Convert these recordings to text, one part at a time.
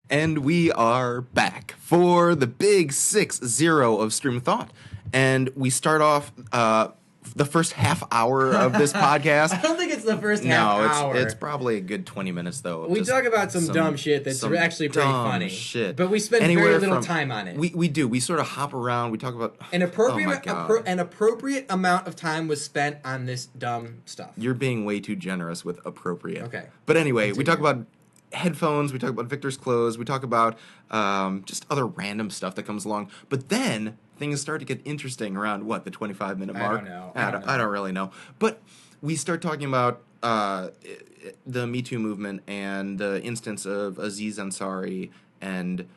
And we are back for the big 6-0 of Stream of Thought. And we start off the first half hour of this podcast. I don't think it's the first half hour. No, it's probably a good 20 minutes, though. We talk about some dumb shit that's actually pretty funny. Shit. But we spend very little time on it. We do. We sort of hop around. We talk about... An appropriate amount of time was spent on this dumb stuff. You're being way too generous with appropriate. Okay. But anyway, we talk about headphones, we talk about Victor's clothes, we talk about just other random stuff that comes along. But then things start to get interesting around, the 25-minute mark? I don't really know. But we start talking about the Me Too movement and the instance of Aziz Ansari and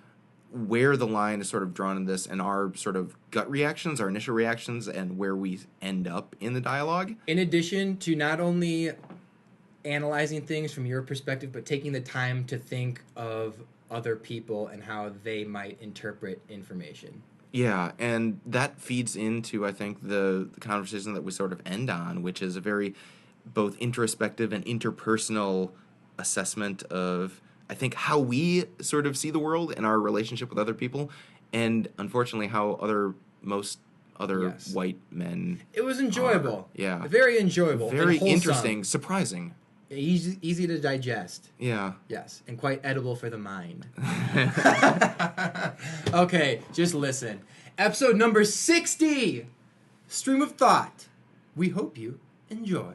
where the line is sort of drawn in this and our sort of gut reactions, our initial reactions, and where we end up in the dialogue. In addition to not only analyzing things from your perspective, but taking the time to think of other people and how they might interpret information. Yeah, and that feeds into, I think, the conversation that we sort of end on, which is a very both introspective and interpersonal assessment of, I think, how we sort of see the world and our relationship with other people, and unfortunately how most other white men. It was enjoyable. Yeah. Very enjoyable. Very interesting, surprising. Easy to digest. Yeah. Yes, and quite edible for the mind. Okay, just listen. Episode number 60, Stream of Thought. We hope you enjoy.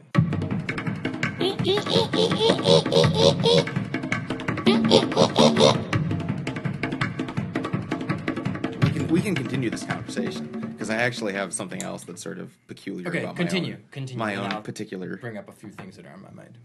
We can continue this conversation because I actually have something else that's sort of peculiar about continue. My own particular. Bring up a few things that are on my mind.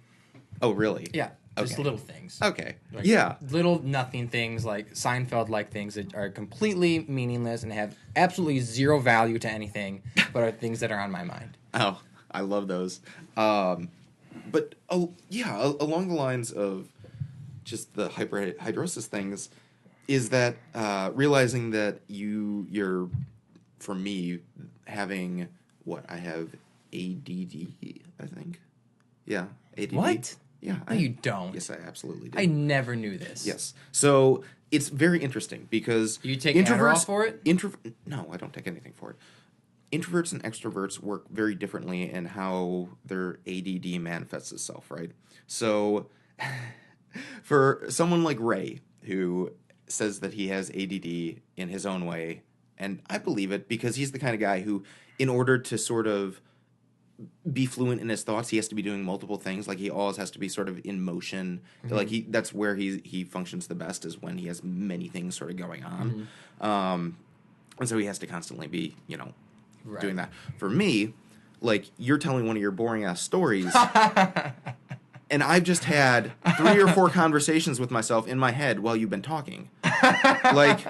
Oh, really? Yeah, just little things. Okay. Like yeah. Little nothing things, like Seinfeld-like things that are completely meaningless and have absolutely zero value to anything, but are things that are on my mind. Oh, I love those. But, along the lines of just the hyperhidrosis things, is that realizing that you're, for me, having, I have ADD, I think. Yeah, ADD. What? Yeah. No, you don't. Yes, I absolutely do. I never knew this. Yes. So it's very interesting because... Do you take Adderall for it? No, I don't take anything for it. Introverts and extroverts work very differently in how their ADD manifests itself, right? So for someone like Ray, who says that he has ADD in his own way, and I believe it because he's the kind of guy who, in order to sort of be fluent in his thoughts, he has to be doing multiple things. Like, he always has to be sort of in motion. Mm-hmm. Like, that's where he functions the best, is when he has many things sort of going on. Mm-hmm. And so he has to constantly be, doing that. For me, like, you're telling one of your boring-ass stories, and I've just had 3 or 4 conversations with myself in my head while you've been talking. Like,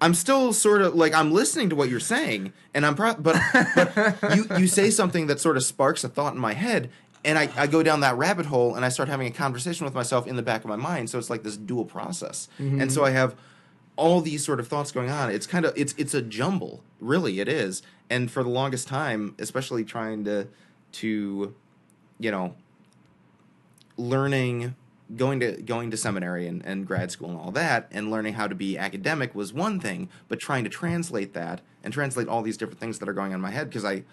I'm still sort of, like, I'm listening to what you're saying, and but you say something that sort of sparks a thought in my head, and I go down that rabbit hole, and I start having a conversation with myself in the back of my mind, so it's like this dual process. Mm-hmm. And so I have all these sort of thoughts going on. It's kind of, it's a jumble, really, it is. And for the longest time, especially trying to learning, going to seminary and grad school and all that, and learning how to be academic was one thing, but trying to translate that and translate all these different things that are going on in my head, because I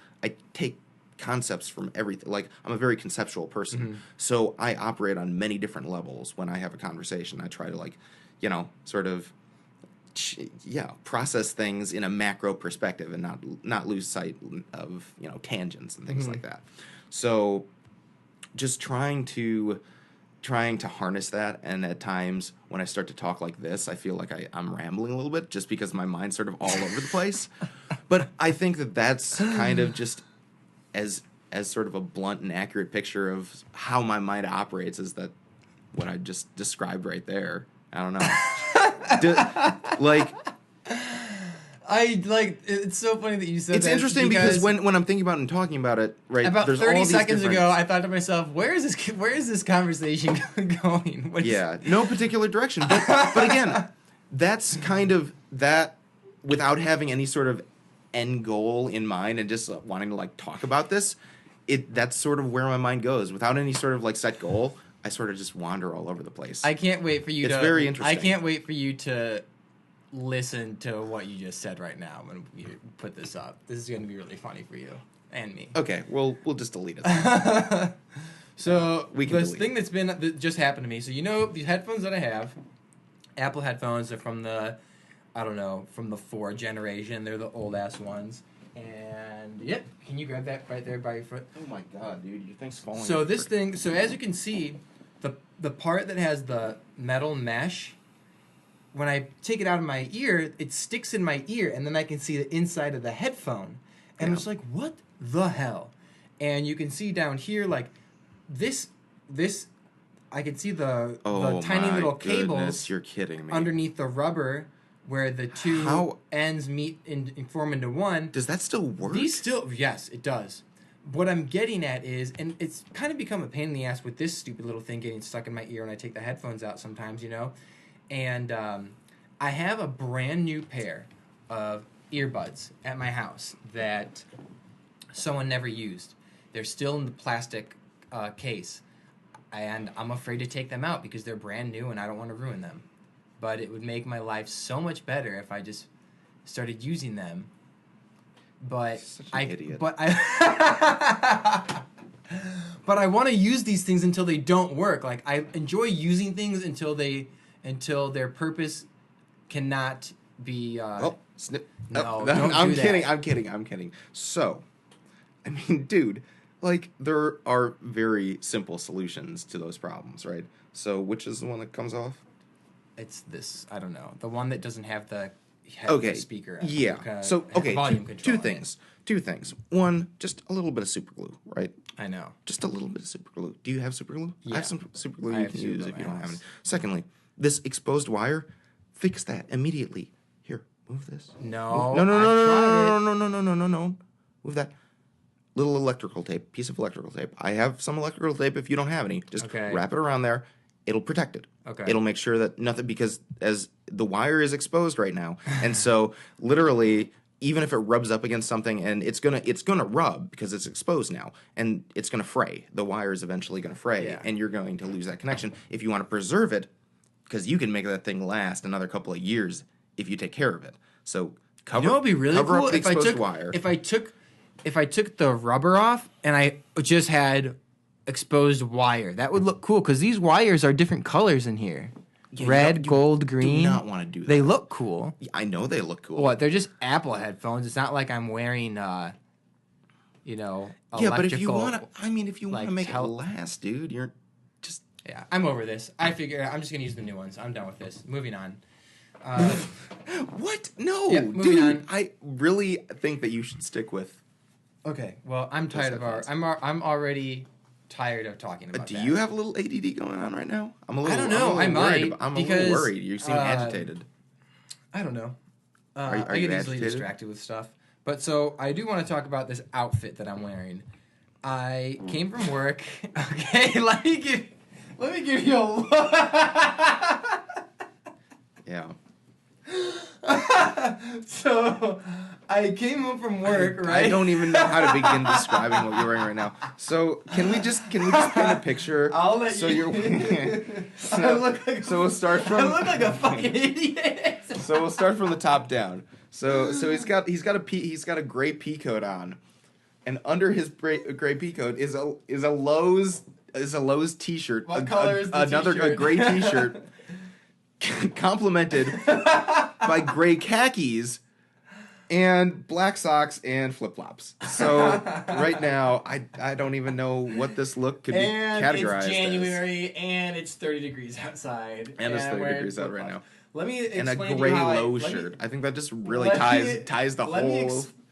take concepts from everything. Like, I'm a very conceptual person, mm-hmm. So I operate on many different levels when I have a conversation. I try to, sort of process things in a macro perspective and not lose sight of tangents and things mm-hmm. like that. So just trying to harness that, and at times when I start to talk like this, I feel like I'm rambling a little bit just because my mind's sort of all over the place. But I think that's kind of just as sort of a blunt and accurate picture of how my mind operates, is that what I just described right there. I don't know. It's so funny that you said that. It's interesting because when I'm thinking about it and talking about it, right? About 30 seconds ago, I thought to myself, where is this conversation going? No particular direction. But again, that's kind of that, without having any sort of end goal in mind and just wanting to talk about this, that's sort of where my mind goes. Without any sort of set goal, I sort of just wander all over the place. I can't wait for you It's to... very interesting. I can't wait for you to listen to what you just said right now when we put this up. This is going to be really funny for you and me. Okay, we'll just delete it. So We can this delete thing that just happened to me. So these headphones that I have, Apple headphones, are from the, I don't know, from the 4 generation. They're the old ass ones. And yep, can you grab that right there by your foot? Oh my god, dude, your thing's falling. So this thing, so as you can see, the part that has the metal mesh, when I take it out of my ear, it sticks in my ear, and then I can see the inside of the headphone. And I'm just like, what the hell? And you can see down here, like, this, I can see the tiny little cables you're kidding me. underneath the rubber where the two ends meet and form into one. Does that still work? Yes, it does. What I'm getting at is, and it's kind of become a pain in the ass with this stupid little thing getting stuck in my ear when I take the headphones out sometimes, and I have a brand new pair of earbuds at my house that someone never used. They're still in the plastic case, and I'm afraid to take them out because they're brand new and I don't want to ruin them. But it would make my life so much better if I just started using them. But Such an idiot. But I want to use these things until they don't work. Like, I enjoy using things until their purpose cannot be. Snip. No, No, don't I'm do kidding. that. I'm kidding. So, I mean, dude, like, there are very simple solutions to those problems, right? So, which is the one that comes off? It's this. I don't know. The one that doesn't have the speaker. Yeah. So, okay, volume control. Two things. One, just a little bit of super glue, right? I know. Just a little bit of super glue. Do you have super glue? Yeah. I have some super glue I you have can super use glue if at you my don't have house. any. Secondly, this exposed wire, fix that immediately. Here, move this. No. No. Move that. Little electrical tape, piece of electrical tape. I have some electrical tape if you don't have any. Just wrap it around there. It'll protect it. Okay. It'll make sure that nothing, because as the wire is exposed right now, and so literally, even if it rubs up against something, and it's gonna rub because it's exposed now, and it's gonna fray. The wire is eventually gonna fray, and you're going to lose that connection. If you want to preserve it, because you can make that thing last another couple of years if you take care of it. So cover. It'd be really cover cool up the if I exposed took wire. if I took the rubber off and I just had exposed wire. That would look cool because these wires are different colors in here. Yeah, Red, you gold, green. Do not want to do that. They look cool. Yeah, I know they look cool. What? They're just Apple headphones. It's not like I'm wearing, Yeah, electrical. but if you want to, like, make it last, dude, you're just. Yeah, I'm over this. I figure I'm just gonna use the new ones. I'm done with this. Moving on. What? No, Yeah, moving on. I really think that you should stick with. Okay. Well, I'm tired of our. I'm already tired of talking about. Do that. you have a little ADD going on right now? I'm a little. I don't know. I might. I'm a because, little worried. You seem agitated. I don't know. Are I you get easily agitated? distracted with stuff. But so I do want to talk about this outfit that I'm wearing. I came from work. Okay, let me give you a look. Yeah. So I came home from work, right? I don't even know how to begin describing what you're wearing right now. So can we just paint a picture? I'll let so you. So we'll start from. I look like a fucking idiot. So we'll start from the top down. So he's got a gray pea coat on, and under his gray pea coat is a Lowe's t-shirt. What color is the another t-shirt? a gray t-shirt, complemented by gray khakis and black socks and flip-flops. So right now I don't even know what this look could be categorized it's January and it's 30 degrees outside. And it's 30 degrees out right now. Let me explain And a to you gray how low shirt. I think that just really ties the whole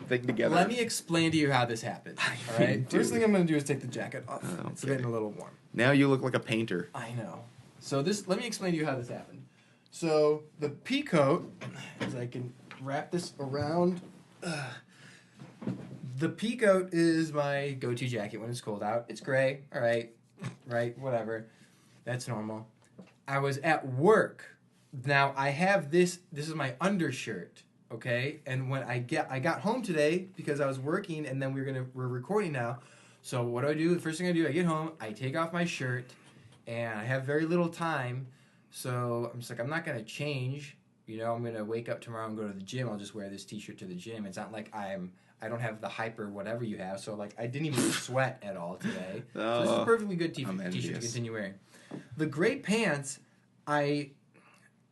thing together. Let me explain to you how this happened. All right. First thing I'm going to do is take the jacket off. It's getting a little warm. Now you look like a painter. I know. So let me explain to you how this happened. So the pea coat, as I can wrap this around. The pea coat is my go-to jacket when it's cold out. It's gray. All right. Right. Whatever. That's normal. I was at work. Now I have this. This is my undershirt, okay. And when I got home today because I was working, and then we're recording now. So what do? The first thing I do, I get home, I take off my shirt, and I have very little time, so I'm just like, I'm not gonna change. You know, I'm gonna wake up tomorrow and go to the gym. I'll just wear this T-shirt to the gym. It's not like I don't have the hyper whatever you have. So like I didn't even sweat at all today. So this is a perfectly good I'm T-shirt to envious. continue wearing. The gray pants,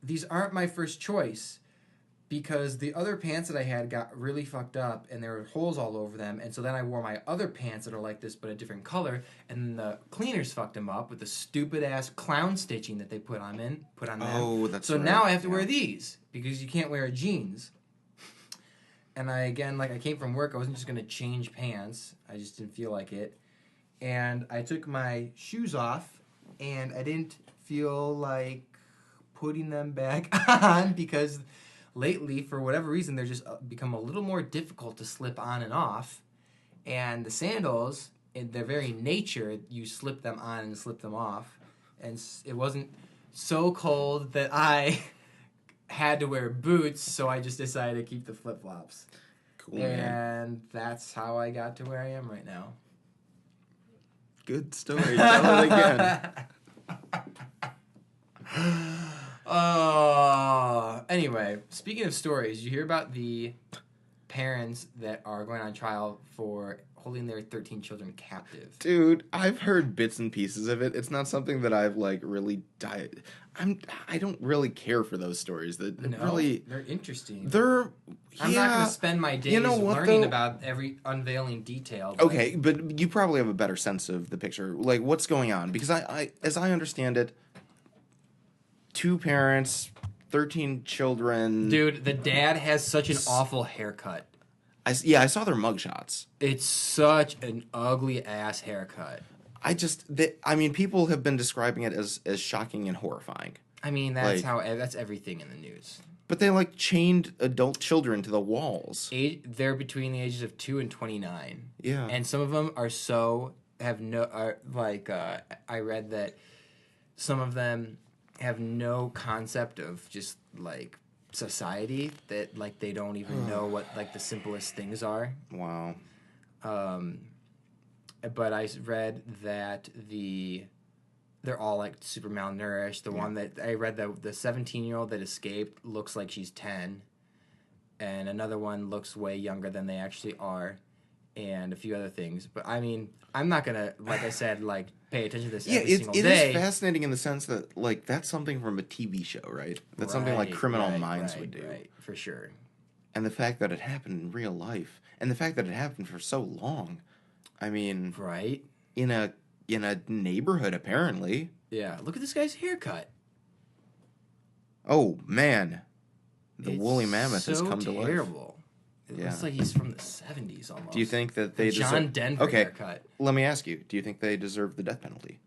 these aren't my first choice because the other pants that I had got really fucked up and there were holes all over them. And so then I wore my other pants that are like this but a different color, and the cleaners fucked them up with the stupid ass clown stitching that they put on them. Oh, that's so right. now I have to Yeah. wear these because you can't wear jeans. And I came from work, I wasn't just gonna change pants. I just didn't feel like it. And I took my shoes off, and I didn't feel like putting them back on because lately, for whatever reason, they're just become a little more difficult to slip on and off. And the sandals, in their very nature, you slip them on and slip them off. And it wasn't so cold that I had to wear boots, so I just decided to keep the flip-flops. Cool, man. And that's how I got to where I am right now. Good story. Tell it again. Anyway, speaking of stories, you hear about the parents that are going on trial for holding their 13 children captive. Dude, I've heard bits and pieces of it. It's not something that I've like really I don't really care for those stories. That really they're interesting. I'm not going to spend my days learning about every unveiling detail. But... Okay, but you probably have a better sense of the picture. Like, what's going on? Because I as I understand it, 2 parents, 13 children. Dude, the dad has such an awful haircut. I saw their mugshots. It's such an ugly ass haircut. People have been describing it as shocking and horrifying. I mean, that's everything in the news. But they like chained adult children to the walls. They're between the ages of 2 and 29. Yeah, and some of them I read that some of them have no concept of just like society, that like they don't even know what like the simplest things are. Wow. But I read that they're all like super malnourished. The one that I read, the 17-year-old that escaped looks like she's 10, and another one looks way younger than they actually are, and a few other things. But I mean, I'm not gonna, like I said, like pay attention to this every single day. It is fascinating in the sense that like that's something from a TV show, right? That's something like Criminal Minds would do. Right, for sure. And the fact that it happened in real life, and the fact that it happened for so long, I mean, right, in a neighborhood apparently. Yeah, look at this guy's haircut. Oh man, the it's woolly mammoth has come to life. Terrible. It looks like he's from the 70s almost. Do you think that they deserve... John Denver haircut? Let me ask you. Do you think they deserve the death penalty?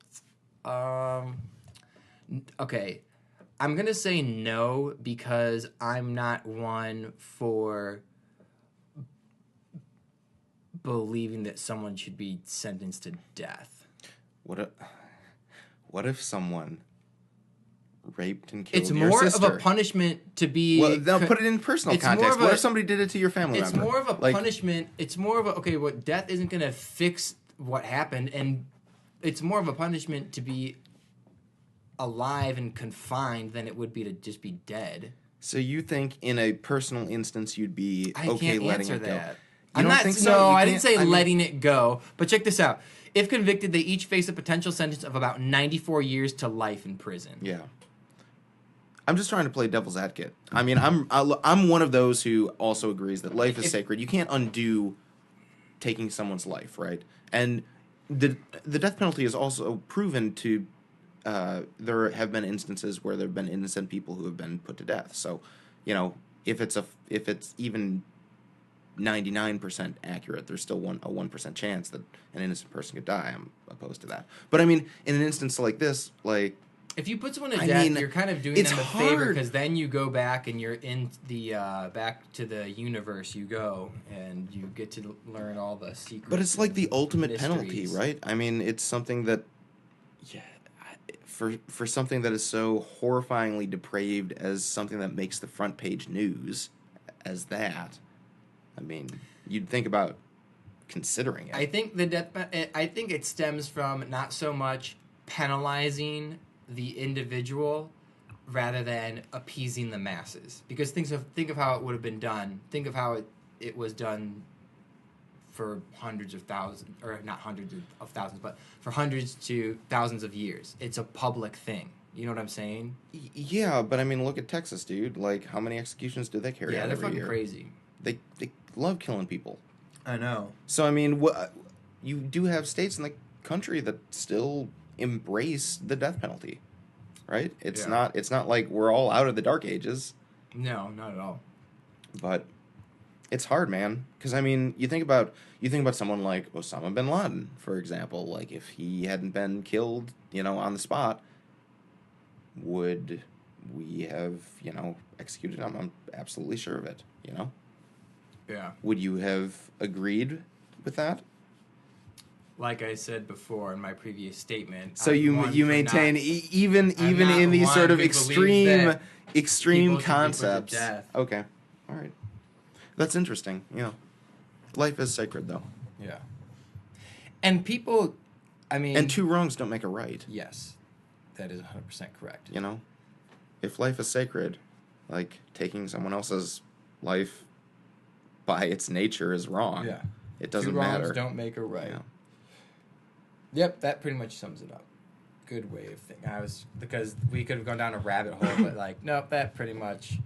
Okay. I'm going to say no because I'm not one for believing that someone should be sentenced to death. What if someone raped and killed it's your more sister? of a punishment to be... Well, they'll put it in personal context. What if somebody did it to your family member? It's more of a punishment. It's more of a... Okay, death isn't going to fix what happened, and it's more of a punishment to be alive and confined than it would be to just be dead. So you think in a personal instance you'd be I okay can't letting answer it go? that. You don't think so? No, You I didn't say can't- letting it go. But check this out. If convicted, they each face a potential sentence of about 94 years to life in prison. Yeah. I'm just trying to play devil's advocate. I mean, I'm one of those who also agrees that life is sacred. You can't undo taking someone's life, right? And the death penalty is also proven to... there have been instances where there have been innocent people who have been put to death. So, if it's even 99% accurate, there's still a 1% chance that an innocent person could die. I'm opposed to that. But I mean, in an instance like this, like... If you put someone to death, you're kind of doing them a favor because then you go back and you're in the back to the universe. You go and you get to learn all the secrets. But it's like the ultimate mysteries. penalty, right? I mean, it's something that, for something that is so horrifyingly depraved as something that makes the front page news, as that, I mean, you'd think about considering it. I think I think it stems from not so much penalizing the individual rather than appeasing the masses. Because think of how it would have been done. Think of how it was done for hundreds of thousands, or not hundreds of thousands, but for hundreds to thousands of years. It's a public thing. You know what I'm saying? Yeah, but I mean, look at Texas, dude. Like, how many executions do they carry out they're every fucking year? crazy. They love killing people. I know. So I mean, you do have states in the country that still embrace the death penalty, right? It's not like we're all out of the dark ages. No, not at all. But it's hard, man. Because I mean, you think about someone like Osama bin Laden, for example. Like, if he hadn't been killed, on the spot, would we have, executed him? I'm absolutely sure of it. Yeah. Would you have agreed with that? Like I said before in my previous statement. So you maintain even in these sort of extreme concepts. Okay, all right, that's interesting. Life is sacred, though. Yeah. And people, I mean, and two wrongs don't make a right. Yes, that is 100% correct. If life is sacred, like taking someone else's life by its nature is wrong. Yeah, it doesn't two wrongs matter. Don't make a right. Yeah. Yep, that pretty much sums it up. Good way of thinking. Because we could have gone down a rabbit hole, but nope, that pretty much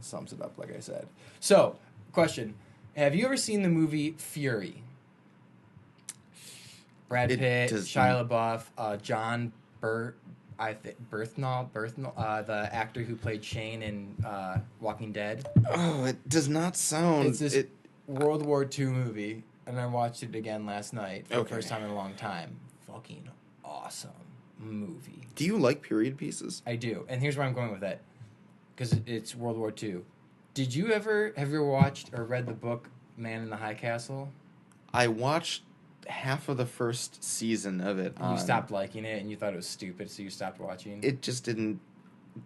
sums it up, like I said. So, question: have you ever seen the movie Fury? Brad Pitt, Shia LaBeouf, John Berthnall, the actor who played Shane in Walking Dead. Oh, it does not sound. It's this World War II movie, and I watched it again last night for the first time in a long time. Fucking awesome movie. Do you like period pieces? I do, and here's where I'm going with it, because it's World War II. Have you ever watched or read the book Man in the High Castle? I watched half of the first season of it. You stopped liking it, and you thought it was stupid, so you stopped watching? It just didn't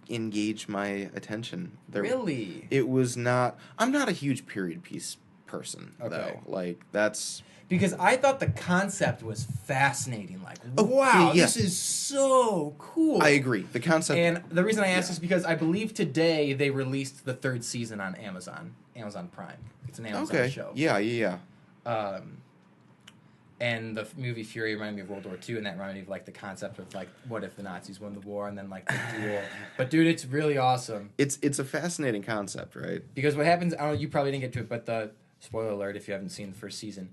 engage my attention. Really? It was not... I'm not a huge period piece person, though. Like, that's... Because I thought the concept was fascinating. Like, wow, this is so cool. I agree. The concept... And the reason I ask is because I believe today they released the third season on Amazon Prime. It's an Amazon show. Yeah. And the movie Fury reminded me of World War II, and that reminded me of, like, the concept of, like, what if the Nazis won the war, and then, like, the duel. But, dude, it's really awesome. It's a fascinating concept, right? Because what happens, I don't know, you probably didn't get to it, but the, spoiler alert if you haven't seen the first season,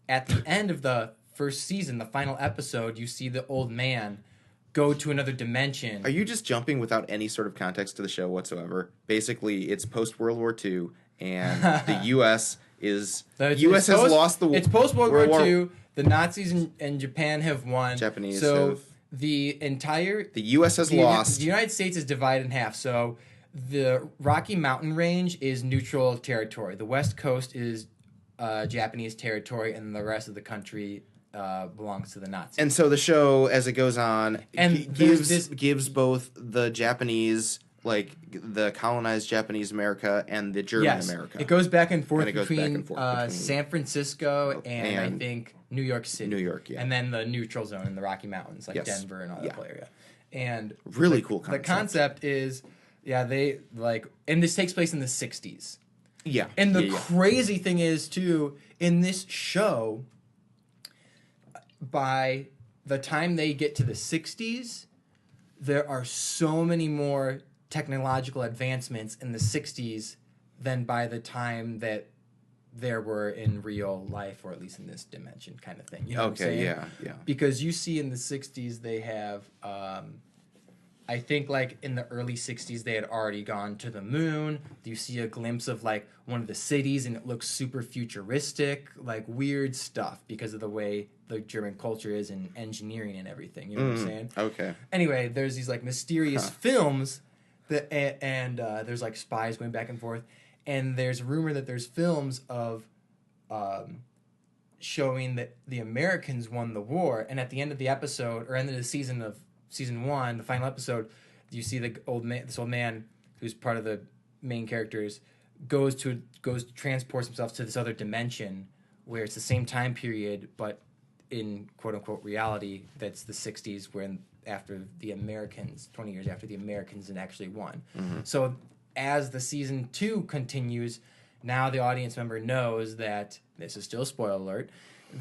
at the end of the first season, the final episode, you see the old man go to another dimension. Are you just jumping without any sort of context to the show whatsoever? Basically, it's post-World War II, and the U.S. is... has lost the war. It's post-World War II. The Nazis and Japan have won. Japanese so have... the U.S. has lost. The United States is divided in half. So the Rocky Mountain Range is neutral territory. The West Coast is Japanese territory, and the rest of the country belongs to the Nazis. And so the show, as it goes on, and gives both the Japanese... like the colonized Japanese America and the German America. It goes back and forth between San Francisco and I think New York City. New York, yeah. And then the neutral zone in the Rocky Mountains, like Denver and all that area. And really cool concept. The concept is, they and this takes place in the 60s. Yeah. And the crazy thing is, too, in this show, by the time they get to the 60s, there are so many more technological advancements in the 60s than by the time that there were in real life, or at least in this dimension kind of thing. You know what I'm saying? Yeah. Because you see in the 60s they have, I think like in the early 60s they had already gone to the moon. You see a glimpse of like one of the cities and it looks super futuristic, like weird stuff because of the way the German culture is in engineering and everything. You know what I'm saying? Okay. Anyway, there's these like mysterious films that, and there's like spies going back and forth, and there's a rumor that there's films of showing that the Americans won the war, and at the end of the episode or end of the season of season 1, the final episode, you see this old man who's part of the main characters transports himself to this other dimension where it's the same time period, but in quote unquote reality, that's the 60s when after the Americans, 20 years after the Americans had actually won. So as the season 2 continues, now the audience member knows that, this is still a spoiler alert,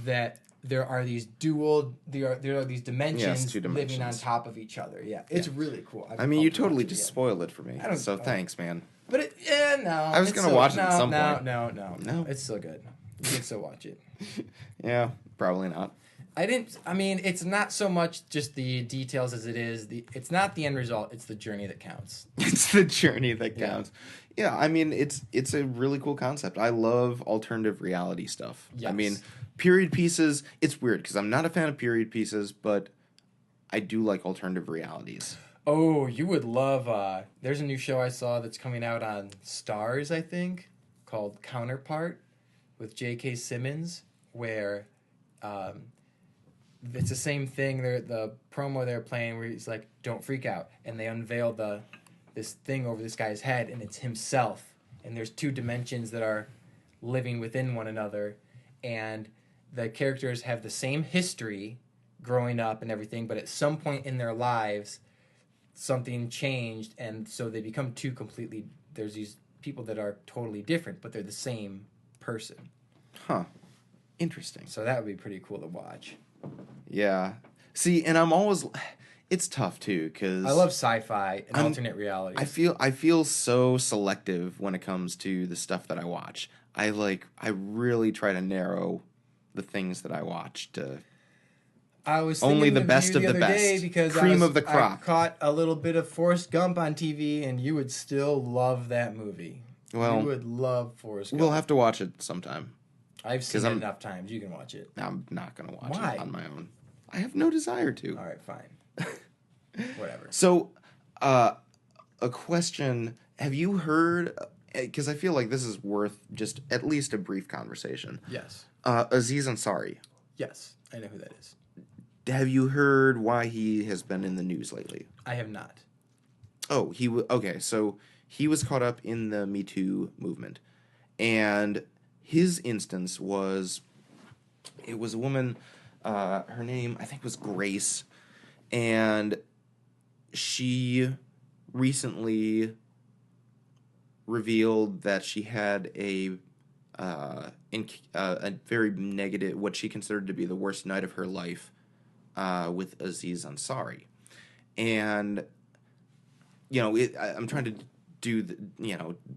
that there are these there are these dimensions, two dimensions living on top of each other. Yeah, it's really cool. I mean, you totally just spoiled it for me. So thanks, man. But no. I was gonna watch it at some point. No. It's still good. You can still watch it. Yeah, probably not. I mean, it's not so much just the details as it is it's not the end result, it's the journey that counts. It's the journey that counts. Yeah, I mean, it's a really cool concept. I love alternative reality stuff. Yes. I mean, period pieces, it's weird because I'm not a fan of period pieces, but I do like alternative realities. Oh, you would love there's a new show I saw that's coming out on Stars, I think, called Counterpart with J.K. Simmons, where it's the same thing. The promo they're playing where he's like, "Don't freak out," and they unveil this thing over this guy's head, and it's himself. And there's 2 dimensions that are living within one another, and the characters have the same history growing up and everything, but at some point in their lives, something changed, and so they become 2 completely. There's these people that are totally different, but they're the same person. Huh. Interesting. So that would be pretty cool to watch. Yeah. See, and I'm always... It's tough, too, because... I love sci-fi and alternate realities. I feel so selective when it comes to the stuff that I watch. I really try to narrow the things that I watch to... I was only the of best you of the other best. Day because Cream of the crop. I caught a little bit of Forrest Gump on TV, and you would still love that movie. Well, you would love Forrest Gump. We'll have to watch it sometime. I've seen it enough times. You can watch it. I'm not going to watch Why? it on my own. I have no desire to. All right, fine. Whatever. So, a question. Have you heard... Because I feel like this is worth just at least a brief conversation. Yes. Aziz Ansari. Yes, I know who that is. Have you heard why he has been in the news lately? I have not. Oh, okay. So he was caught up in the Me Too movement, and his instance was, it was a woman. Her name I think was Grace, and she recently revealed that she had a very negative, what she considered to be the worst night of her life. With Aziz Ansari. And, I'm trying to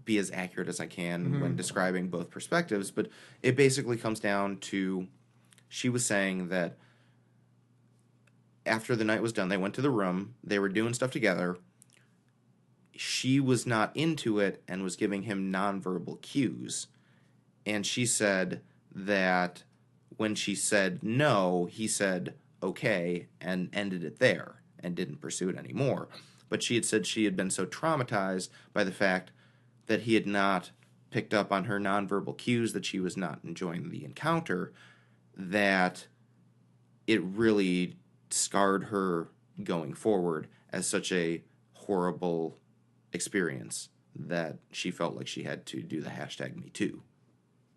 be as accurate as I can when describing both perspectives, but it basically comes down to, she was saying that after the night was done, they went to the room, they were doing stuff together, she was not into it and was giving him nonverbal cues, and she said that when she said no, he said okay, and ended it there, and didn't pursue it anymore. But she had said she had been so traumatized by the fact that he had not picked up on her nonverbal cues, that she was not enjoying the encounter, that it really scarred her going forward as such a horrible experience that she felt like she had to do the #MeToo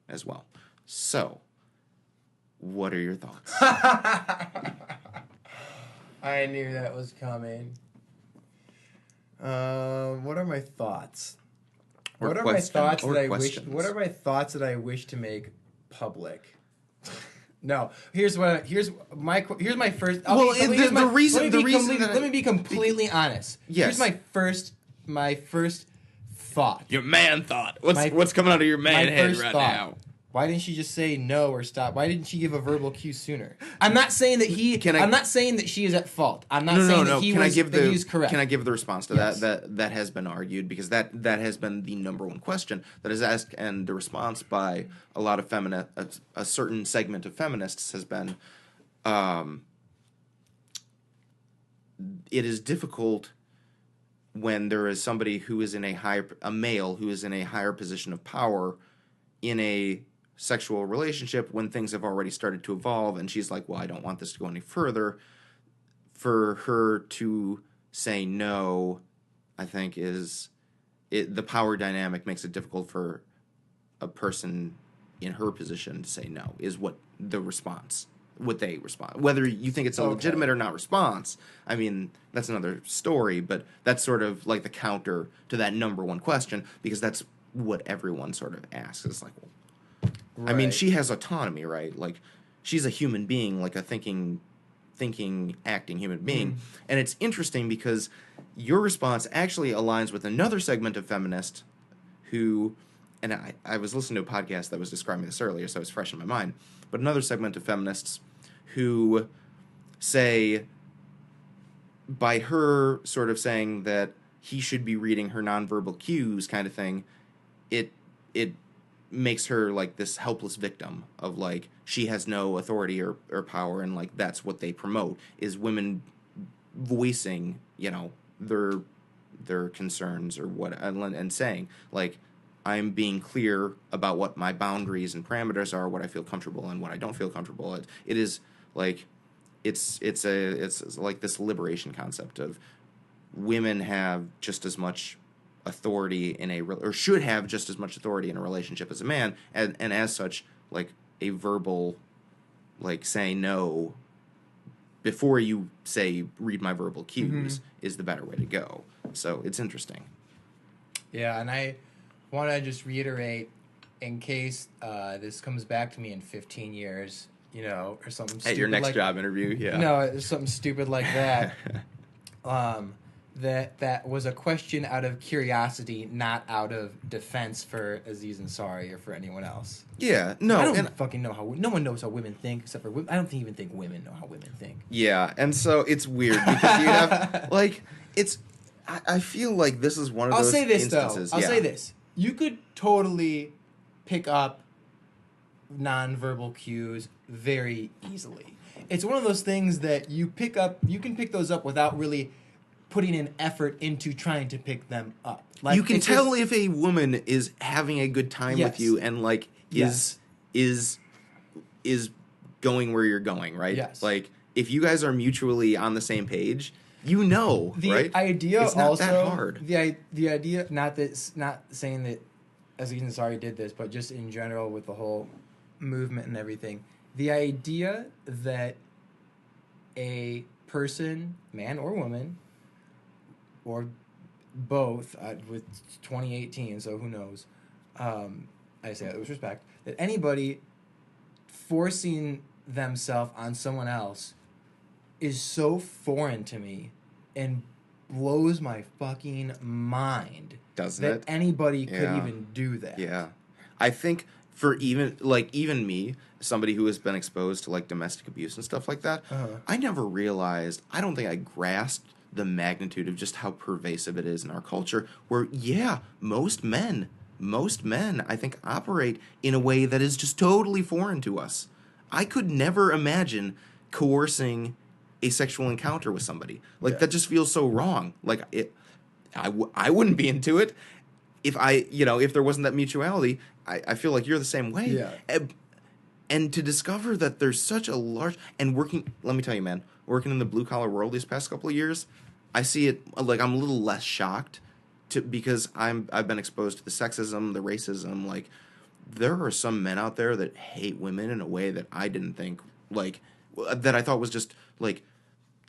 as well. So... what are your thoughts? I knew that was coming. What are my thoughts? What are my thoughts that I wish to make public? No. Here's my first. Let me be completely honest. Yes. Here's my first thought. Your man thought. What's coming out of your man head right now? Why didn't she just say no or stop? Why didn't she give a verbal cue sooner? I'm not saying that I'm not saying that she is at fault. I'm not saying that he was correct. Can I give the response to that? That has been argued, because that has been the number one question that is asked, and the response by a lot of a certain segment of feminists has been, it is difficult when there is somebody who is a male who is in a higher position of power in a sexual relationship when things have already started to evolve, and she's like, well, I don't want this to go any further. For her to say no, I think the power dynamic makes it difficult for a person in her position to say no, is what the response what they respond. Whether you think it's a legitimate or not response, I mean, that's another story, but that's sort of like the counter to that number one question, because that's what everyone sort of asks. It's like, well, I mean, she has autonomy, right? Like, she's a human being, like a thinking, acting human being. And it's interesting because your response actually aligns with another segment of feminists who, and I was listening to a podcast that was describing this earlier, so it's fresh in my mind, but another segment of feminists who say, by her sort of saying that he should be reading her nonverbal cues kind of thing, it makes her like this helpless victim of like she has no authority or power, and like that's what they promote is women voicing, you know, their concerns or what, and saying like, I'm being clear about what my boundaries and parameters are, what I feel comfortable and what I don't feel comfortable. It is like it's like this liberation concept of women have just as much authority in or should have just as much authority in a relationship as a man, and as such, like a verbal, like saying no before you say read my verbal cues is the better way to go. So it's interesting. Yeah, and I want to just reiterate, in case this comes back to me in 15 years, you know, or something stupid at your next like, job interview, yeah. No, something stupid like that. That was a question out of curiosity, not out of defense for Aziz Ansari or for anyone else. Yeah, no. I don't fucking know how... No one knows how women think, except for women. I don't even think women know how women think. Yeah, and so it's weird, because you have... like, it's... I feel like this is one of those instances. I'll say this. You could totally pick up nonverbal cues very easily. It's one of those things that you can pick those up without really putting an effort into trying to pick them up. Like, you can tell if a woman is having a good time with you and like is going where you're going, right? Yes. Like if you guys are mutually on the same page, you know, right? The idea it's not also that hard. The idea, not saying that Aziz Ansari did this, but just in general with the whole movement and everything, the idea that a person, man or woman, or both, with 2018, so who knows, I say that with respect, that anybody forcing themselves on someone else is so foreign to me and blows my fucking mind. Doesn't that it? Anybody could even do that. Yeah. I think for even me, somebody who has been exposed to like domestic abuse and stuff like that, I never realized, I don't think I grasped the magnitude of just how pervasive it is in our culture, where most men I think operate in a way that is just totally foreign to us. I could never imagine coercing a sexual encounter with somebody. Like that just feels so wrong. Like I wouldn't be into it if if there wasn't that mutuality. I feel like you're the same way. Yeah. And to discover that there's such a large, and let me tell you, man, working in the blue collar world these past couple of years, I see it like I'm a little less shocked because I've been exposed to the sexism, the racism. Like there are some men out there that hate women in a way that I didn't think, like, that I thought was just like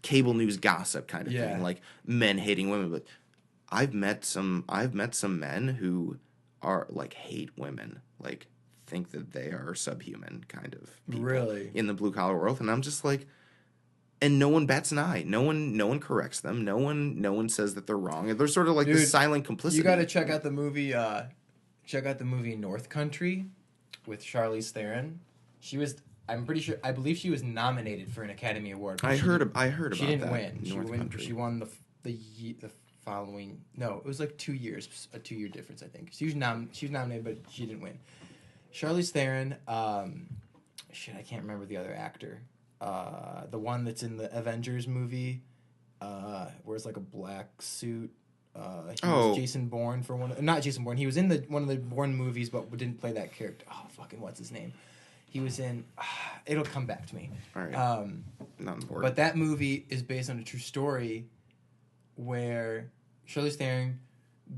cable news gossip kind of thing, like men hating women. But I've met some men who are like hate women, like think that they are subhuman kind of people really in the blue collar world, and I'm just like, and no one bats an eye, no one corrects them, no one says that they're wrong, and they're sort of like this silent complicity. You got to check out the movie North Country with Charlize Theron. I believe she was nominated for an Academy Award. I heard about that. She didn't win. Country. She won the following. No, it was like 2 years, a 2-year difference, I think. She was nominated, but she didn't win. Charlize Theron. I can't remember the other actor. The one that's in the Avengers movie, wears like a black suit. He was Jason Bourne for not Jason Bourne. He was in one of the Bourne movies, but didn't play that character. Oh, fucking what's his name? He was in. It'll come back to me. All right. Not important. But that movie is based on a true story, where Charlize Theron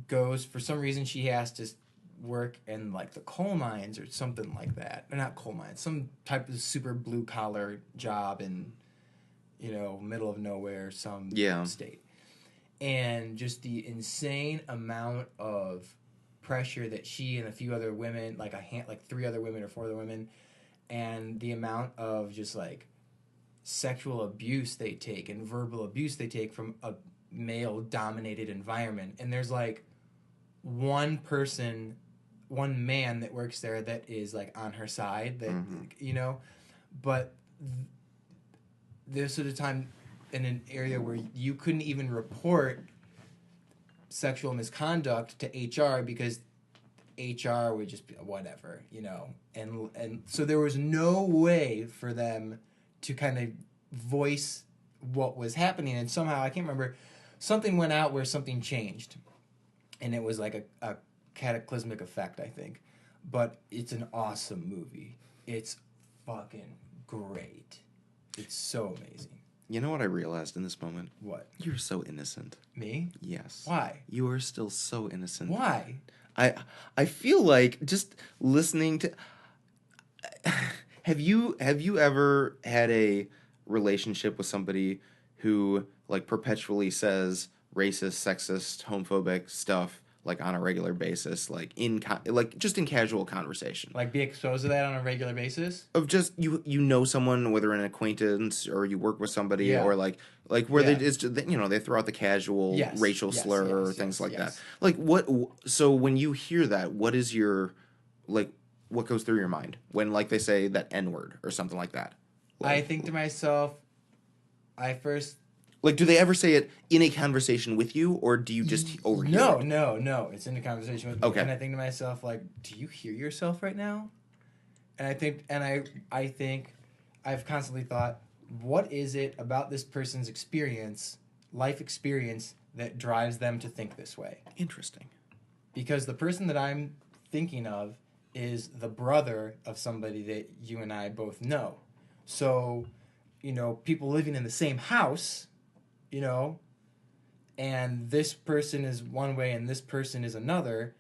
goes, for some reason she has to work in like the coal mines or something like that. Or not coal mines, some type of super blue collar job in, middle of nowhere, some Yeah. state. And just the insane amount of pressure that she and a few other women, like three other women or four other women, and the amount of just like sexual abuse they take and verbal abuse they take from a male dominated environment. And there's like one man that works there that is like on her side, that but there's sort of time in an area where you couldn't even report sexual misconduct to HR because HR would just be whatever, and so there was no way for them to kind of voice what was happening. And somehow, I can't remember, something went out where something changed, and it was like a cataclysmic effect, I think. But it's an awesome movie. It's fucking great. It's so amazing. You know what I realized in this moment? What? You're so innocent. Me? Yes. Why? You are still so innocent. Why? I feel like just listening to. Have you ever had a relationship with somebody who like perpetually says racist, sexist, homophobic stuff like on a regular basis, like just in casual conversation? Like be exposed to that on a regular basis? Of just you know someone, whether an acquaintance or you work with somebody, or like where they it's just, they throw out the casual racial slur or things like that. Like what? So when you hear that, what is your like? What goes through your mind when like they say that N-word or something like that? Like, I think to myself, like, do they ever say it in a conversation with you, or do you just overhear it? No. It's in a conversation with me. Okay. And I think to myself, like, do you hear yourself right now? And I think I've constantly thought, what is it about this person's life experience, that drives them to think this way? Interesting. Because the person that I'm thinking of is the brother of somebody that you and I both know. So, people living in the same house, and this person is one way and this person is another,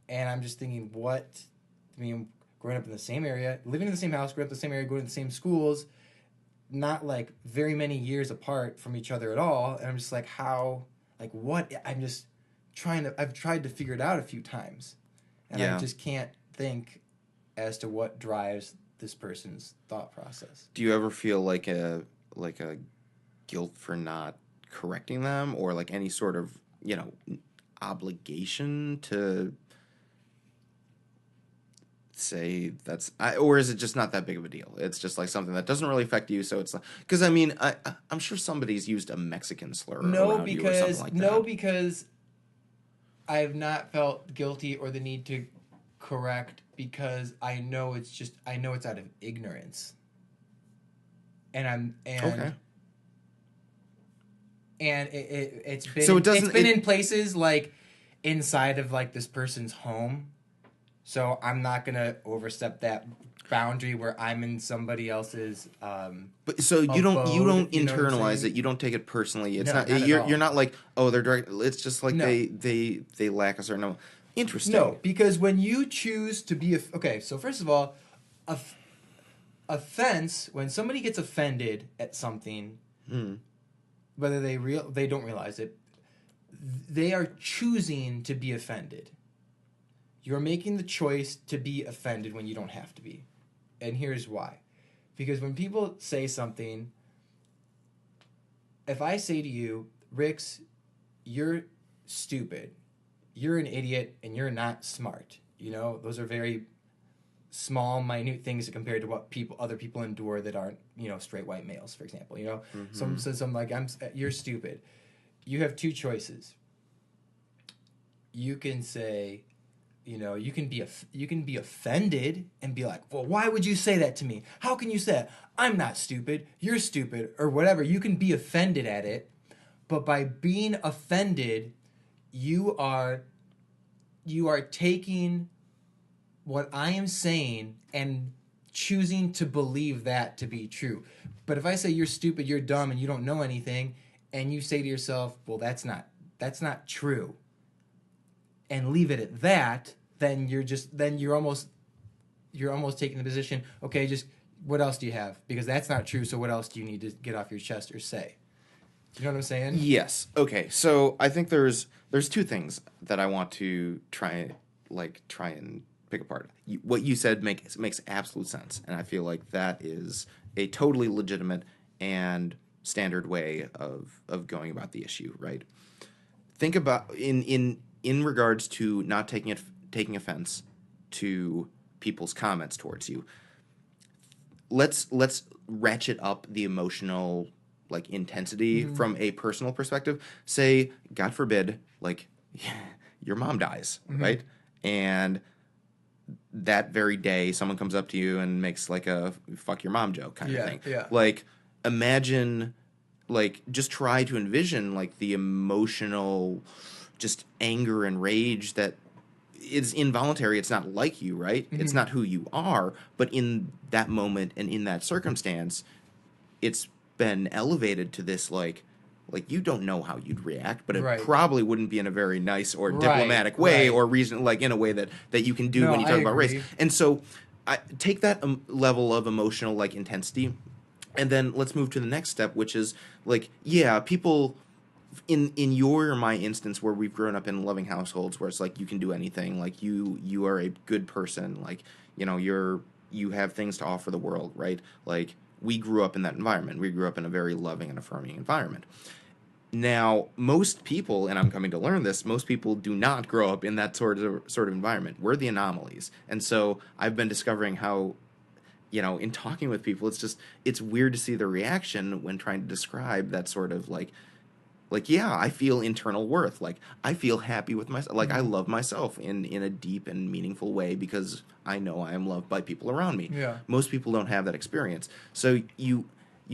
and I'm just thinking, growing up in the same area, living in the same house, growing up in the same area, going to the same schools, not like very many years apart from each other at all, and I'm just like, what? I've tried to figure it out a few times, and I just can't think as to what drives this person's thought process. Do you ever feel like a guilt for not correcting them, or like any sort of obligation to say or is it just not that big of a deal? It's just like something that doesn't really affect you, so it's like, because I'm sure somebody's used a Mexican slur around you or something like that. No, because I have not felt guilty or the need to correct, because I know it's out of ignorance. And okay. And it's been in places like inside of like this person's home, so I'm not gonna overstep that boundary where I'm in somebody else's. But so you don't internalize it. You don't take it personally. It's not you're not like, oh, they're direct. It's just like they lack a certain. Interesting. No, because when you choose to be so first of all, offense, when somebody gets offended at something, whether they don't realize it, they are choosing to be offended. You're making the choice to be offended when you don't have to be. And here's why. Because when people say something, if I say to you, Rix, you're stupid, you're an idiot, and you're not smart, those are very small, minute things compared to what other people endure that aren't, straight white males, for example. Someone says something like, you're stupid. You have two choices. You can say, you can be offended and be like, well, why would you say that to me? How can you say that? I'm not stupid. You're stupid, or whatever. You can be offended at it, but by being offended, you are taking what I am saying and choosing to believe that to be true. But if I say you're stupid, you're dumb, and you don't know anything, and you say to yourself, well, that's not true, and leave it at that, then you're almost taking the position, okay, just what else do you have? Because that's not true, so what else do you need to get off your chest or say? Do you know what I'm saying? Yes. Okay. So I think there's two things that I want to try and pick apart. What you said makes absolute sense, and I feel like that is a totally legitimate and standard way of going about the issue, right? Think about in regards to not taking offense to people's comments towards you. Let's ratchet up the emotional intensity from a personal perspective. Say, God forbid, your mom dies, right? And that very day someone comes up to you and makes like a fuck your mom joke kind of thing. Yeah. Imagine, just try to envision the emotional just anger and rage that is involuntary. It's not like you, right? It's not who you are, but in that moment and in that circumstance, it's been elevated to this you don't know how you'd react, but it probably wouldn't be in a very nice or diplomatic way or reason in a way that you can do when you talk about race. And so I take that level of emotional intensity, and then let's move to the next step, which is people in your or my instance, where we've grown up in loving households where it's you can do anything, you are a good person, you have things to offer the world, right? We grew up in that environment. We grew up in a very loving and affirming environment. Now, most people, and I'm coming to learn this, most people do not grow up in that sort of environment. We're the anomalies. And so I've been discovering how, in talking with people, it's weird to see the reaction when trying to describe that sort of yeah, I feel internal worth. I feel happy with myself. I love myself in a deep and meaningful way because I know I am loved by people around me. Yeah. Most people don't have that experience. So you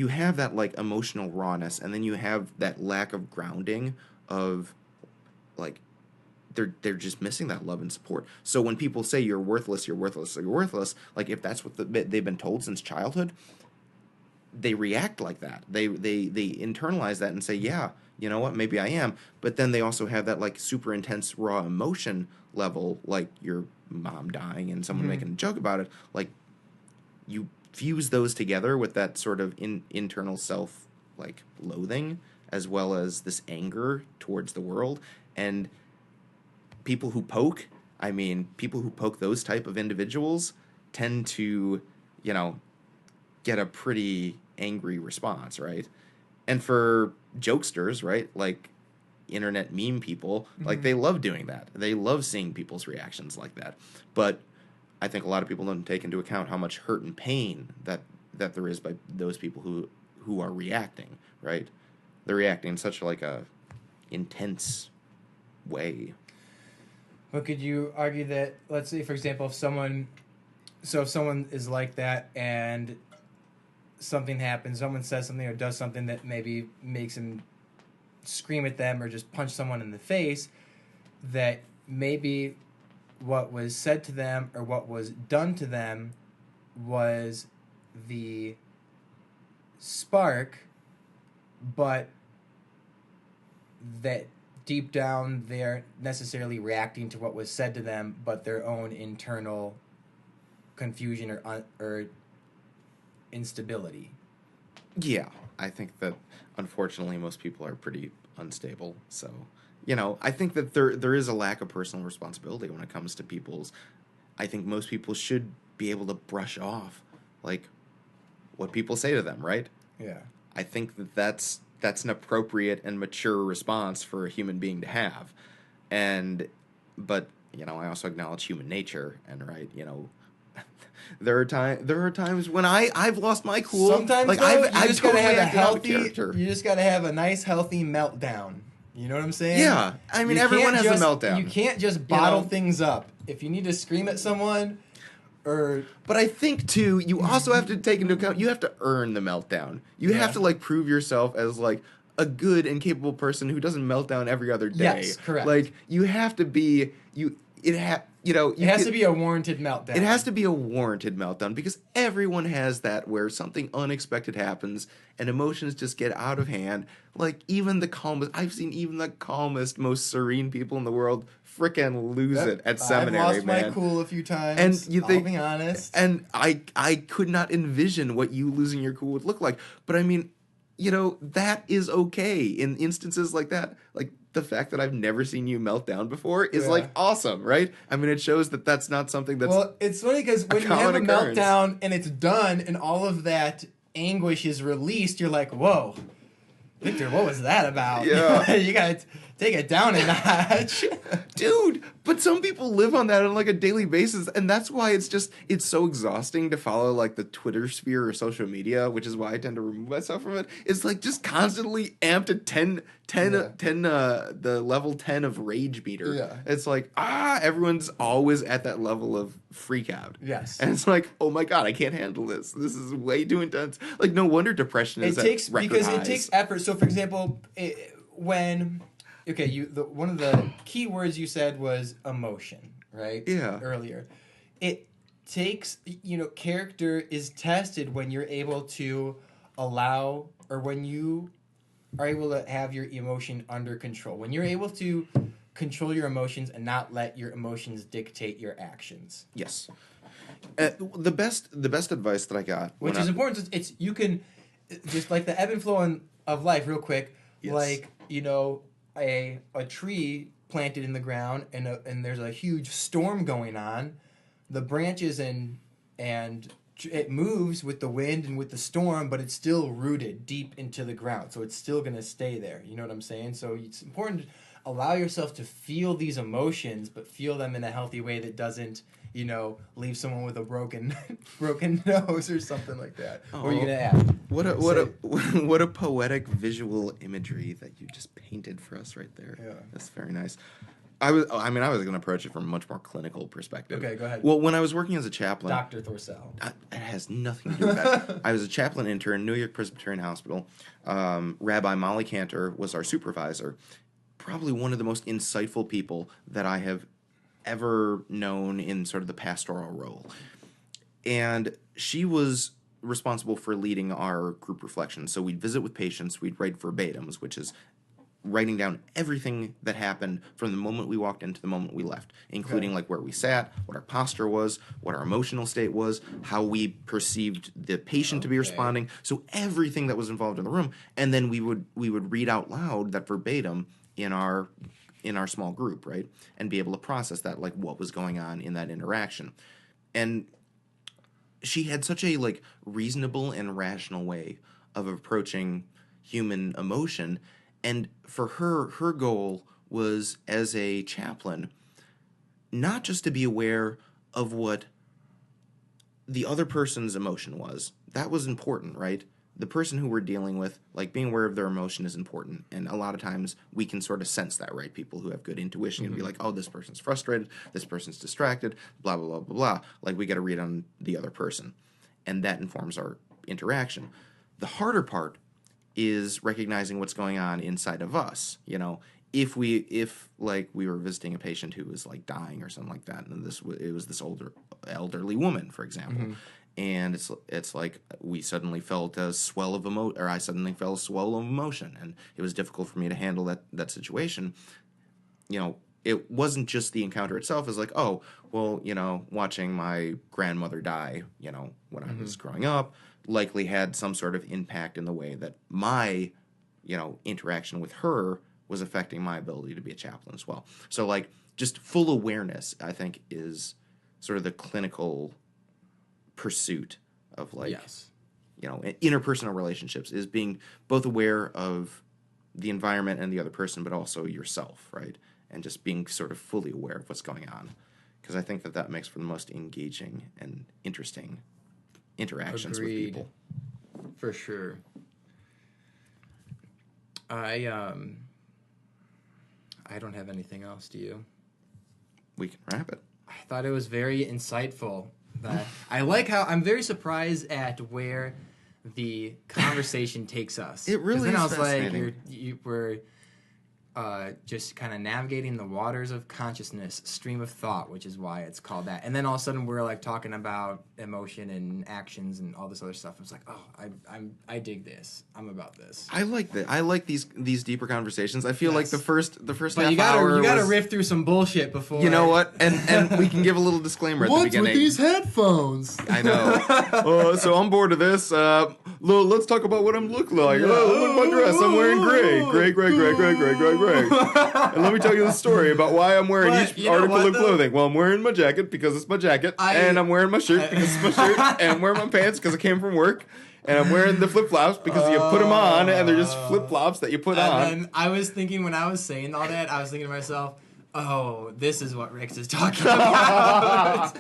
have that emotional rawness, and then you have that lack of grounding of they're just missing that love and support. So when people say you're worthless, if that's what they've been told since childhood, they react like that. They internalize that and say, yeah, you know what, maybe I am. But then they also have that super intense raw emotion level, like your mom dying and someone making a joke about it. You fuse those together with that sort of internal self loathing, as well as this anger towards the world. And people who poke those type of individuals tend to get a pretty angry response, right? And for jokesters, right, internet meme people, they love doing that. They love seeing people's reactions like that. But I think a lot of people don't take into account how much hurt and pain that there is by those people who are reacting, right? They're reacting in such a intense way. But could you argue that, let's say, for example, if someone is like that and something happens, someone says something or does something that maybe makes him scream at them or just punch someone in the face, that maybe what was said to them or what was done to them was the spark, but that deep down they're necessarily reacting to what was said to them, but their own internal confusion or instability. Yeah, I think that unfortunately most people are pretty unstable. So, I think that there is a lack of personal responsibility when it comes to people's. I think most people should be able to brush off what people say to them, right? Yeah. I think that's an appropriate and mature response for a human being to have. But I also acknowledge human nature, and right, there are times when I've lost my cool. Sometimes I've totally acted out of character. You just gotta have a nice healthy meltdown. You know what I'm saying? Yeah, I mean everyone has a meltdown. You can't just bottle things up. If you need to scream at someone, But I think too, you also have to take into account you have to earn the meltdown. You have to prove yourself as a good and capable person who doesn't melt down every other day. Yes, correct. You have to be It has to be a warranted meltdown. It has to be a warranted meltdown because everyone has that where something unexpected happens and emotions just get out of hand. Even the calmest, I've seen even the calmest, most serene people in the world frickin' lose it at seminary, I've lost man. my cool a few times. And you think, I'll be honest. and I could not envision what you losing your cool would look like. But I mean, you know, that is okay in instances like that. Like the fact that I've never seen you melt down before is like awesome, right? I mean, it shows that that's not something that's well. It's funny because when you have a meltdown and it's done and all of that anguish is released, you're like, whoa. Victor, what was that about? Yeah. You gotta take it down a notch. Dude, but some people live on that on like a daily basis, and that's why it's so exhausting to follow like the Twitter sphere or social media, which is why I tend to remove myself from it. It's like just constantly amped at 10 the level 10 of rage meter. Yeah. It's like, everyone's always at that level of freak out. Yes. And it's like, oh my god, I can't handle this. This is way too intense. Like, no wonder depression is at record highs. It takes effort. So, for example, one of the key words you said was emotion, right? Yeah. Earlier, it takes character is tested when you're able to allow, or when you are able to have your emotion under control. When you're able to control your emotions and not let your emotions dictate your actions. Yes. The best advice that I got, which is important. It's you can just like the ebb and flow of life, real quick. Yes. Like a tree planted in the ground, and there's a huge storm going on. The branches and it moves with the wind and with the storm, but it's still rooted deep into the ground, so it's still gonna stay there. You know what I'm saying? So it's important to allow yourself to feel these emotions, but feel them in a healthy way that doesn't, leave someone with a broken nose or something like that. What are you gonna add? What a poetic visual imagery that you just painted for us right there. Yeah. That's very nice. I was going to approach it from a much more clinical perspective. Okay, go ahead. Well, when I was working as a chaplain... Dr. Thorsell. It has nothing to do with that. I was a chaplain intern, New York Presbyterian Hospital. Rabbi Molly Cantor was our supervisor. Probably one of the most insightful people that I have ever known in sort of the pastoral role. And she was responsible for leading our group reflections. So we'd visit with patients, we'd write verbatims, which is writing down everything that happened from the moment we walked in to the moment we left, including like where we sat, what our posture was, what our emotional state was, how we perceived the patient to be responding. So everything that was involved in the room, and then we would read out loud that verbatim in our small group, right? And be able to process that, like what was going on in that interaction. And she had such a like reasonable and rational way of approaching human emotion. And for her goal was, as a chaplain, not just to be aware of what the other person's emotion was. That was important, right? The person who we're dealing with, like being aware of their emotion is important. And a lot of times we can sort of sense that, right? People who have good intuition can be like, oh, this person's frustrated, this person's distracted, blah, blah, blah, blah, blah. Like we got to read on the other person. And that informs our interaction. The harder part is recognizing what's going on inside of us. If like we were visiting a patient who was like dying or something like that, and it was this elderly woman, for example, and it's like we suddenly felt a swell of emotion, or I suddenly felt a swell of emotion, and it was difficult for me to handle that situation. It wasn't just the encounter itself. It's like, oh, well, watching my grandmother die, when I was growing up, likely had some sort of impact in the way that my, interaction with her was affecting my ability to be a chaplain as well. So, like, just full awareness, I think, is sort of the clinical pursuit of, like, interpersonal relationships, is being both aware of the environment and the other person, but also yourself, right? And just being sort of fully aware of what's going on. Because I think that makes for the most engaging and interesting interactions with people. For sure. I don't have anything else. Do you? We can wrap it. I thought it was very insightful. I like how I'm very surprised at where the conversation takes us. It really is I was fascinating. like, just kind of navigating the waters of consciousness, stream of thought, which is why it's called that. And then all of a sudden we're like talking about emotion and actions and all this other stuff. It's like, oh, I dig this. I'm about this. I like that. I like these deeper conversations. I feel like the first But half hour you gotta was, riff through some bullshit before. You know what? And we can give a little disclaimer at the beginning. What's with these headphones? I know. So I'm bored of this. Let's talk about what I'm look like. Look at my dress. I'm wearing gray. And let me tell you the story about why I'm wearing each article of clothing. Well, I'm wearing my jacket because it's my jacket, and I'm wearing my shirt because it's my shirt, and I'm wearing my pants because I came from work, and I'm wearing the flip flops because you put them on, and they're just flip flops that you put on. And I was thinking when I was saying all that, I was thinking to myself, oh, this is what Rix is talking about.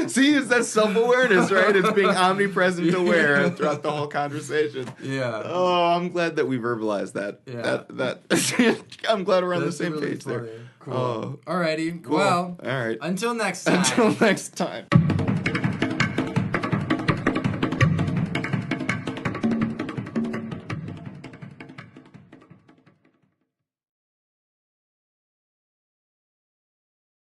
See, it's that self-awareness, right? It's being omnipresent aware throughout the whole conversation. Yeah. Oh, I'm glad that we verbalized that. Yeah. That I'm glad we're on the same really page there. Cool. Oh. Alrighty. Cool. Well, all right. until next time. Until next time.